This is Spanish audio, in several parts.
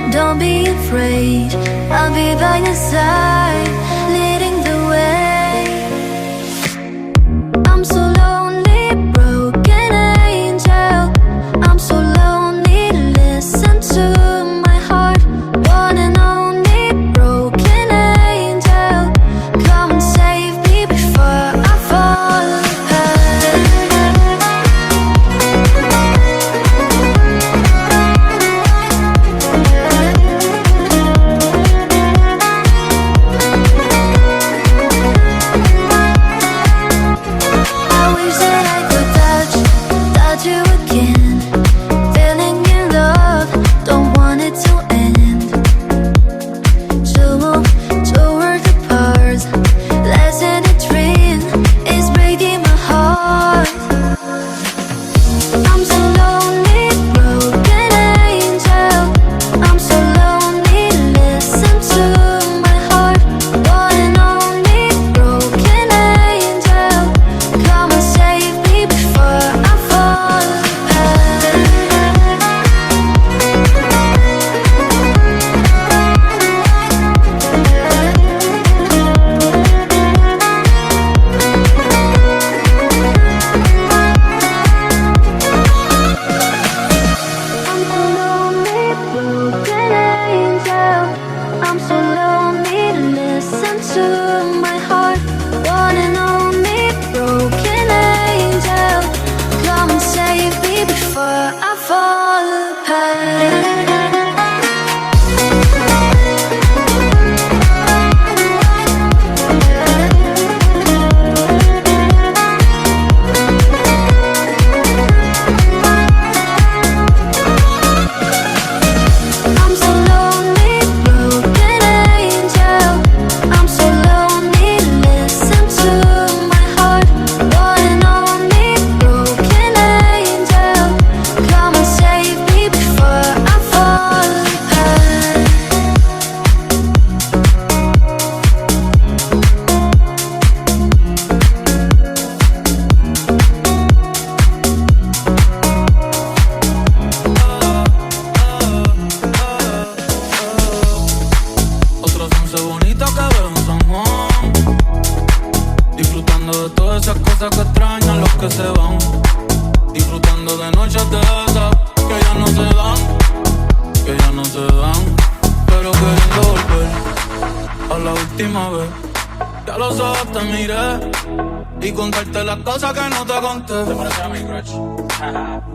Don't be afraid, I'll be by your side, leading the way. I'm so lonely, broken angel. I'm so lonely, listen to my heart. One and only broken angel. Come and save me before I fall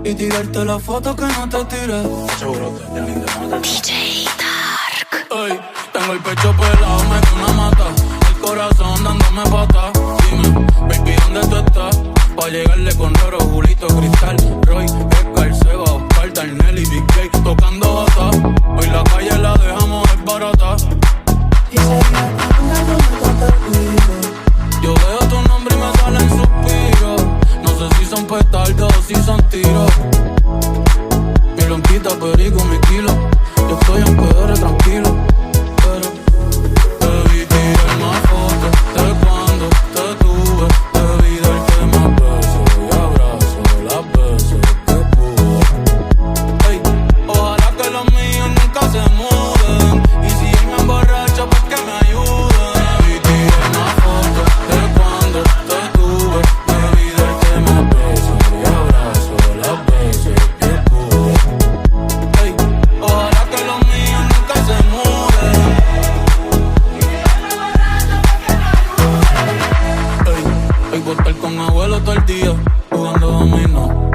y tirarte la foto que no te tiré. DJ Dark. Ey, tengo el pecho pelado, me dio una mata, el corazón dándome pata. Dime, baby, ¿dónde tú estás? Pa' llegarle con Roro, Julito, Cristal, Roy, Edgar, Seba, Oscar, Darnell y Big J tocando bata. Hoy la calle la dejamos desbarata. Y sería hablando de yo veo tu nombre y me salen suspiros. No sé si son petardos o si son tiros. Mi lonquita, perico, mi kilo. Yo estoy en PR tranquilo. Pero te vi tirar más fotos de cuando te tuve. Te vi darte más besos con abuelo todo el día, jugando dominó.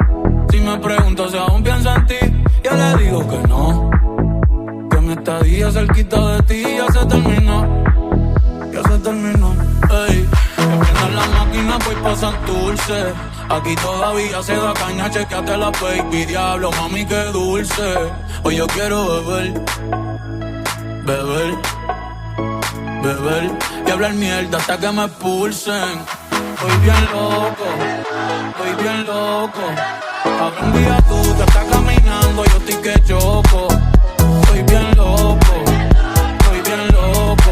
Si me pregunto si aún pienso en ti, yo le digo que no. Que mi estadía cerquita de ti ya se terminó. Ya se terminó. Ey, que prendan la máquina pues pasan dulce. Aquí todavía se da caña, chequeate la baby. Diablo, mami, qué dulce. Hoy yo quiero beber, beber, beber y hablar mierda hasta que me expulsen. Estoy bien loco, estoy bien loco. Algún día tú te estás caminando, yo estoy que choco. Estoy bien loco, estoy bien loco.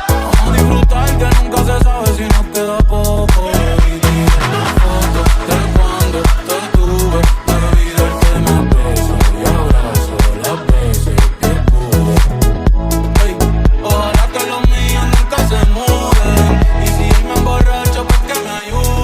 Vamos a disfrutar que nunca se sabe si nos queda poco. Y dije una foto de cuando te tuve, debí darte más besos y abrazo las veces que pude. Hey, ojalá que los míos nunca se muden. Y si me emborracho pues que me ayuden.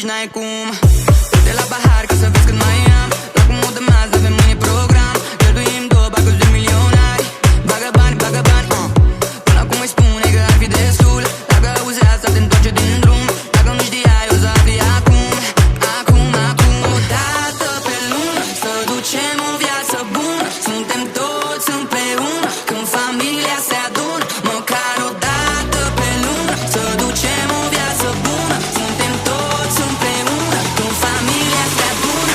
n-ai cum. Du-te la pahar ca să vezi cât mai am. La cum o de mazi, avem mâine program. Cheltuim două bacuri de milionari. Bagă bani, până acum îi spune că ar fi destul. Dacă auzi asta, te întoarce din drum. Dacă nu știai, o să afli acum. O dată pe lună să ducem o viață bună. Suntem toți împreună când familia se adună. Măcar o dată pe lună să ducem o viață bună. Suntem toți împreună când familia se adună.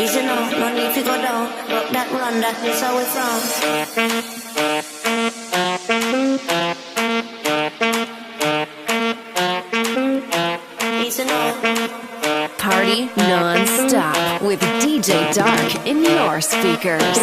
Easy now, no need to go down. Rock that run, that is how we from. Easy now. Party non-stop with DJ Dark in your speakers.